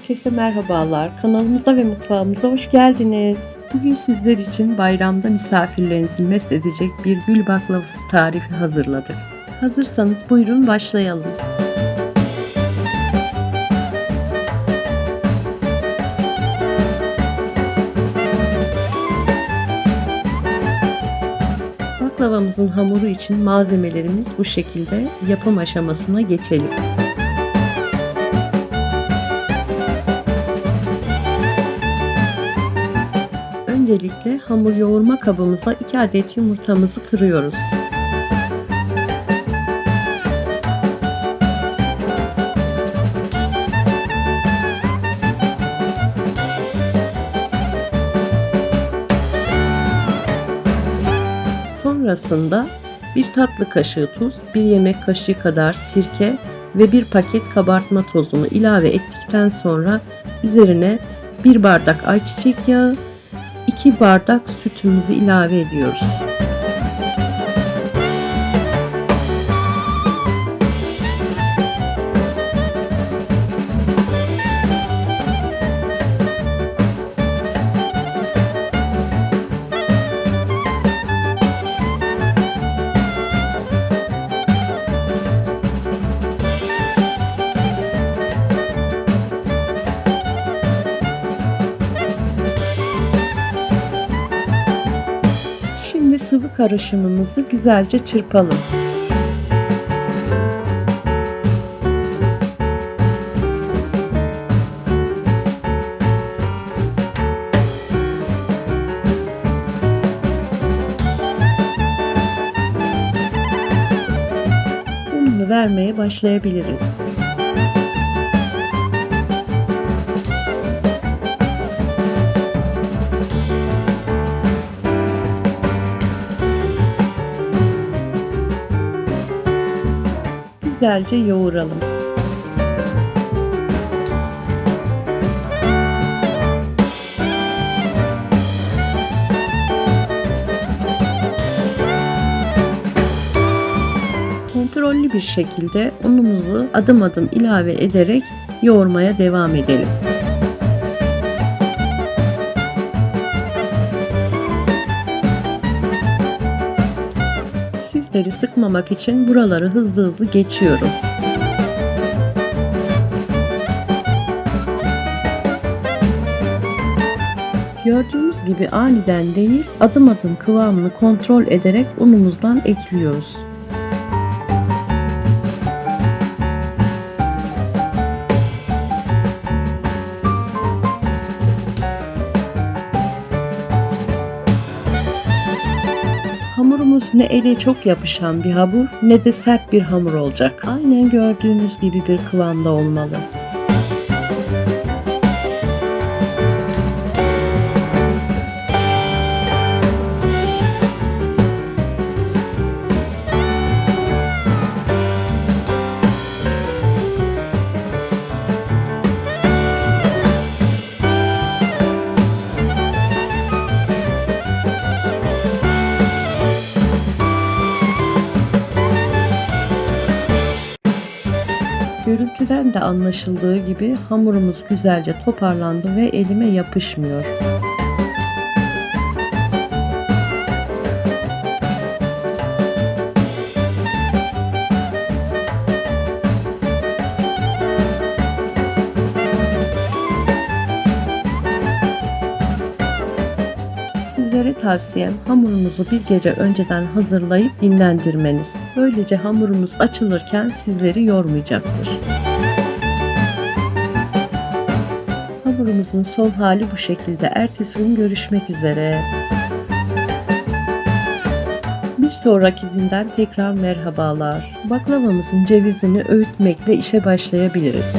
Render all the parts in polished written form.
Herkese merhabalar. Kanalımıza ve mutfağımıza hoş geldiniz. Bugün sizler için bayramda misafirlerinizi mest edecek bir gül baklavası tarifi hazırladık. Hazırsanız buyurun başlayalım. Baklavamızın hamuru için malzemelerimiz bu şekilde. Yapım aşamasına geçelim. Öncelikle hamur yoğurma kabımıza 2 adet yumurtamızı kırıyoruz. Sonrasında 1 tatlı kaşığı tuz, 1 yemek kaşığı kadar sirke ve 1 paket kabartma tozunu ilave ettikten sonra üzerine 1 bardak ayçiçek yağı, 2 bardak sütümüzü ilave ediyoruz. Şimdi sıvı karışımımızı güzelce çırpalım. Ununu vermeye başlayabiliriz. Güzelce yoğuralım. Kontrollü bir şekilde unumuzu adım adım ilave ederek yoğurmaya devam edelim. Sizleri sıkmamak için buraları hızlı hızlı geçiyorum. Gördüğünüz gibi aniden değil, adım adım kıvamını kontrol ederek unumuzdan ekliyoruz. Hamurumuz ne ele çok yapışan bir hamur ne de sert bir hamur olacak. Aynen gördüğünüz gibi bir kıvamda olmalı. Görüntüden de anlaşıldığı gibi hamurumuz güzelce toparlandı ve elime yapışmıyor. Sizlere tavsiyem hamurunuzu bir gece önceden hazırlayıp dinlendirmeniz. Böylece hamurumuz açılırken sizleri yormayacaktır. Hamurumuzun son hali bu şekilde. Ertesi gün görüşmek üzere. Bir sonraki günden tekrar merhabalar. Baklavamızın cevizini öğütmekle işe başlayabiliriz.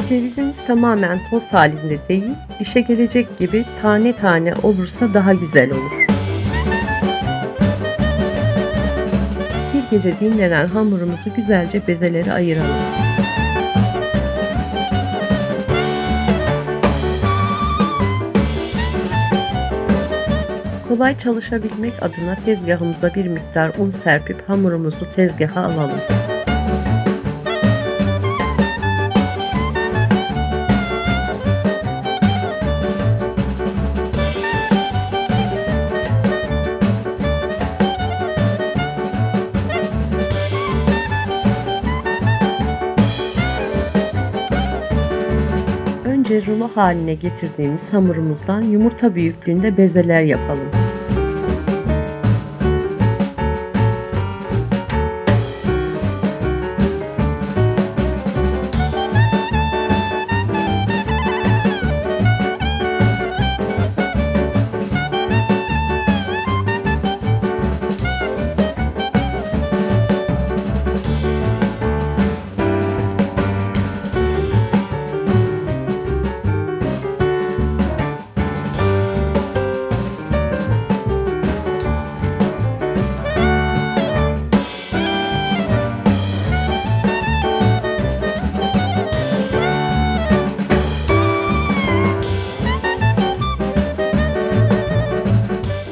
Cevizimiz tamamen toz halinde değil, dişe gelecek gibi tane tane olursa daha güzel olur. Bir gece dinlenen hamurumuzu güzelce bezelere ayıralım. Kolay çalışabilmek adına tezgahımıza bir miktar un serpip hamurumuzu tezgaha alalım. ince rulo haline getirdiğimiz hamurumuzdan yumurta büyüklüğünde bezeler yapalım.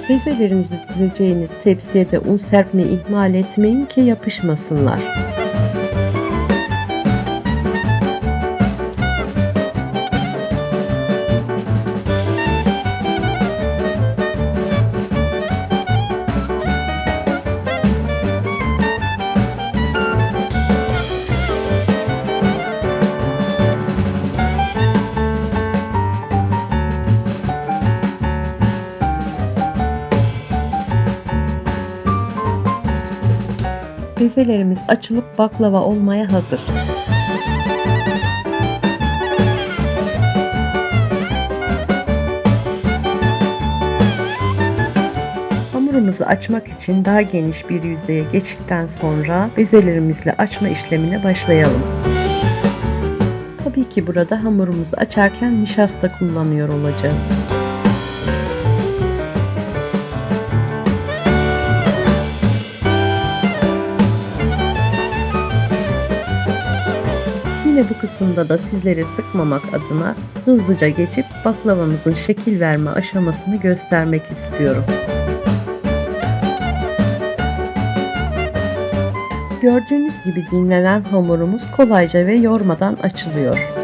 Bezelerinizi dizeceğiniz tepsiye de un serpmeyi ihmal etmeyin ki yapışmasınlar. Bezelerimiz açılıp baklava olmaya hazır. Hamurumuzu açmak için daha geniş bir yüzeye geçtikten sonra bezelerimizle açma işlemine başlayalım. Tabii ki burada hamurumuzu açarken nişasta kullanıyor olacağız. Yine bu kısımda da sizleri sıkmamak adına hızlıca geçip baklavamızın şekil verme aşamasını göstermek istiyorum. Gördüğünüz gibi dinlenen hamurumuz kolayca ve yormadan açılıyor.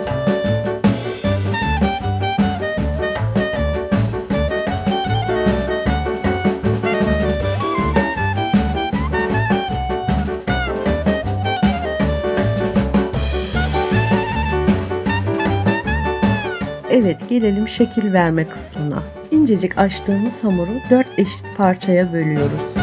Evet, gelelim şekil verme kısmına. İncecik açtığımız hamuru 4 eşit parçaya bölüyoruz.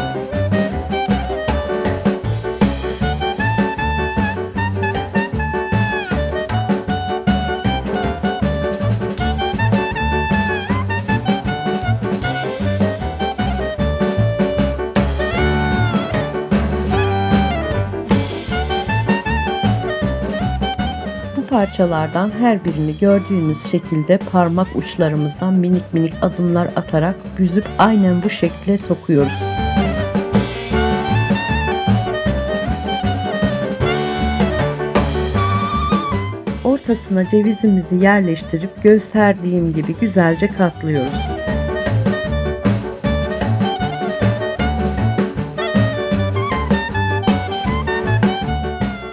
Parçalardan her birini gördüğünüz şekilde parmak uçlarımızdan minik minik adımlar atarak büzüp aynen bu şekle sokuyoruz. Ortasına cevizimizi yerleştirip gösterdiğim gibi güzelce katlıyoruz.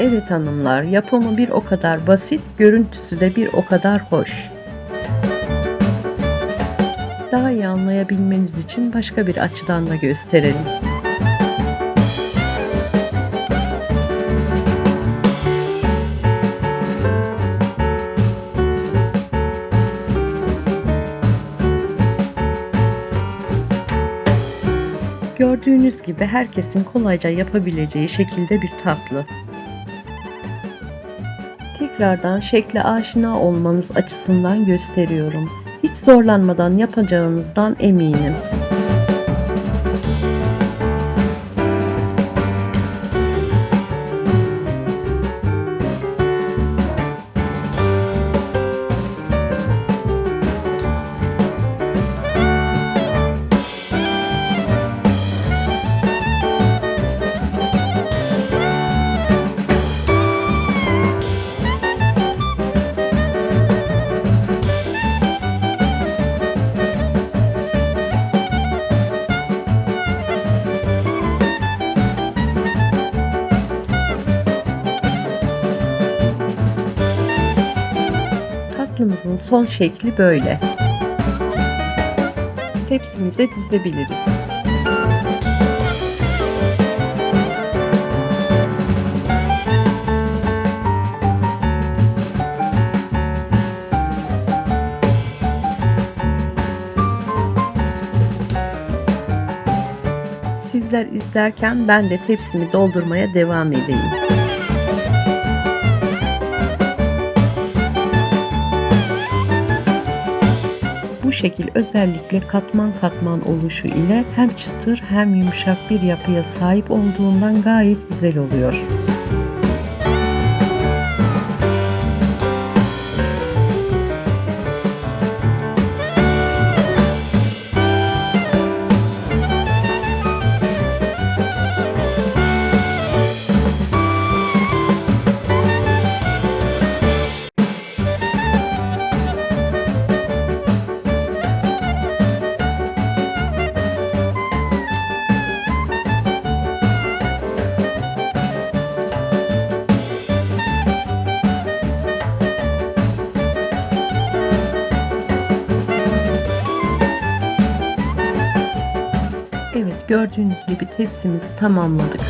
Evet hanımlar, yapımı bir o kadar basit, görüntüsü de bir o kadar hoş. Daha iyi anlayabilmeniz için başka bir açıdan da gösterelim. Gördüğünüz gibi herkesin kolayca yapabileceği şekilde bir tatlı. Tekrardan şekle aşina olmanız açısından gösteriyorum. Hiç zorlanmadan yapacağınızdan eminim. Tatlımızın son şekli böyle. Tepsimize dizebiliriz. Sizler izlerken ben de tepsimi doldurmaya devam edeyim. Bu şekil özellikle katman katman oluşu ile hem çıtır hem yumuşak bir yapıya sahip olduğundan gayet güzel oluyor. Evet, gördüğünüz gibi tepsimizi tamamladık.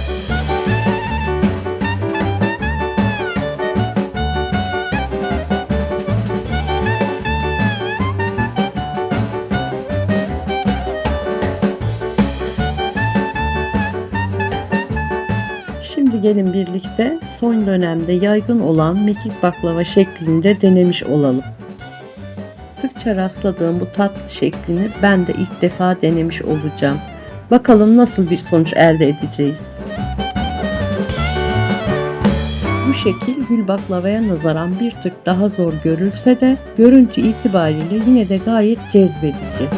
Şimdi gelin birlikte son dönemde yaygın olan mekik baklava şeklinde denemiş olalım. Sıkça rastladığım bu tatlı şeklini ben de ilk defa denemiş olacağım. Bakalım nasıl bir sonuç elde edeceğiz. Bu şekil gül baklavaya nazaran bir tık daha zor görülse de görüntü itibariyle yine de gayet cezbedici.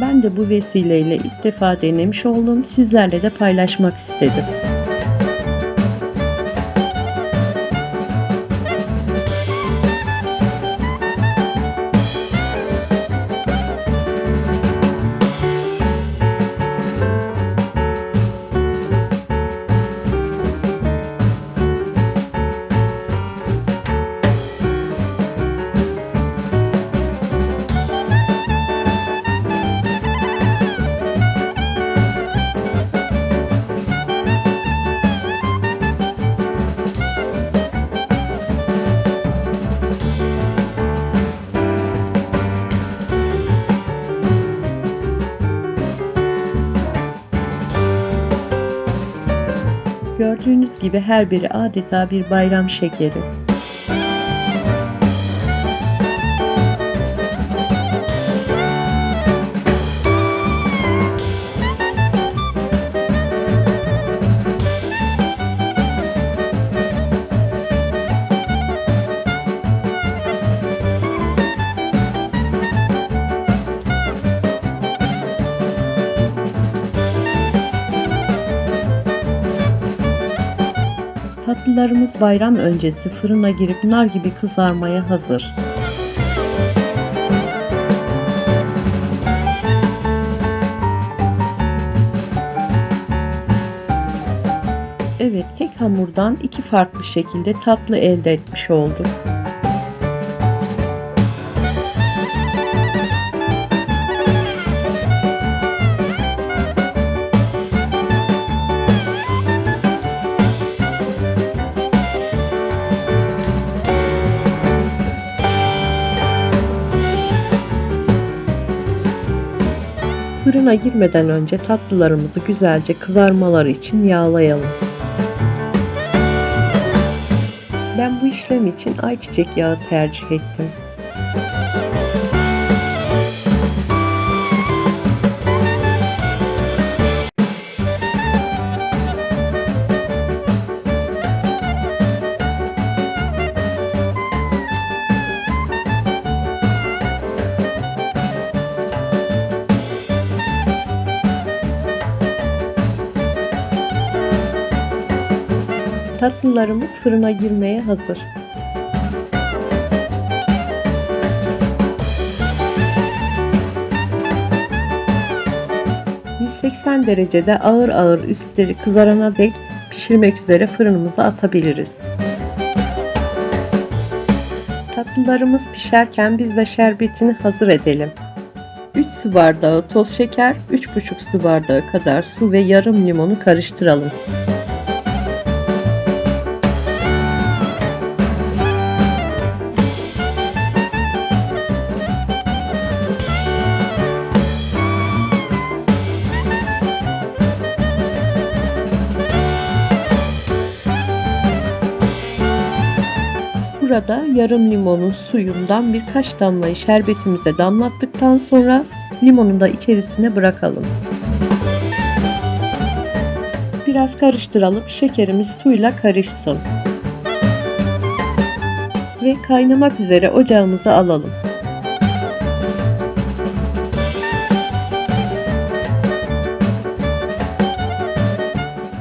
Ben de bu vesileyle ilk defa denemiş oldum. Sizlerle de paylaşmak istedim. Gördüğünüz gibi her biri adeta bir bayram şekeri. Tatlılarımız bayram öncesi fırına girip nar gibi kızarmaya hazır. Evet, tek hamurdan iki farklı şekilde tatlı elde etmiş olduk. Fırına girmeden önce tatlılarımızı güzelce kızarmaları için yağlayalım. Ben bu işlem için ayçiçek yağı tercih ettim. Tatlılarımız fırına girmeye hazır. ...180 derecede ağır ağır üstleri kızarana dek pişirmek üzere fırınımıza atabiliriz. Tatlılarımız pişerken biz de şerbetini hazır edelim. 3 su bardağı toz şeker, 3,5 su bardağı kadar su ve yarım limonu karıştıralım. Burada yarım limonun suyundan birkaç damlayı şerbetimize damlattıktan sonra limonu da içerisine bırakalım. Biraz karıştıralım, şekerimiz suyla karışsın. Ve kaynamak üzere ocağımıza alalım.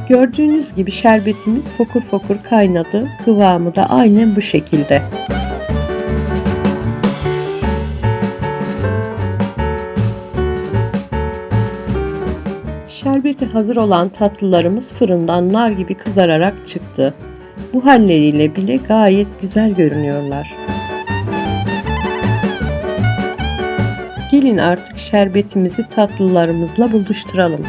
Gördüğünüz gibi şerbetimiz fokur fokur kaynadı. Kıvamı da aynen bu şekilde. Şerbeti hazır olan tatlılarımız fırından nar gibi kızararak çıktı. Bu halleriyle bile gayet güzel görünüyorlar. Gelin artık şerbetimizi tatlılarımızla buluşturalım.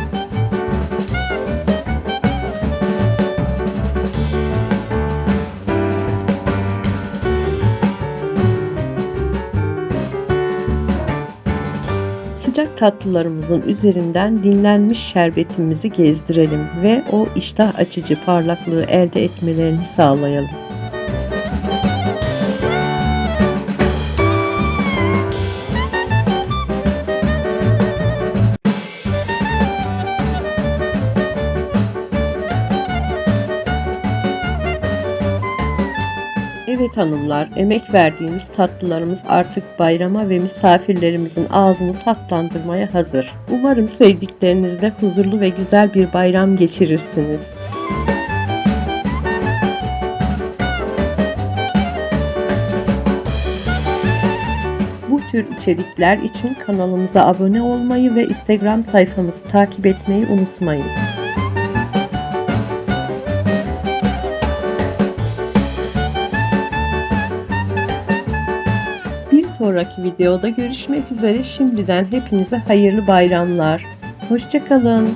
Sıcak tatlılarımızın üzerinden dinlenmiş şerbetimizi gezdirelim ve o iştah açıcı parlaklığı elde etmelerini sağlayalım. Evet hanımlar, emek verdiğimiz tatlılarımız artık bayrama ve misafirlerimizin ağzını tatlandırmaya hazır. Umarım sevdiklerinizle huzurlu ve güzel bir bayram geçirirsiniz. Bu tür içerikler için kanalımıza abone olmayı ve Instagram sayfamızı takip etmeyi unutmayın. Bir sonraki videoda görüşmek üzere. Şimdiden hepinize hayırlı bayramlar. Hoşça kalın.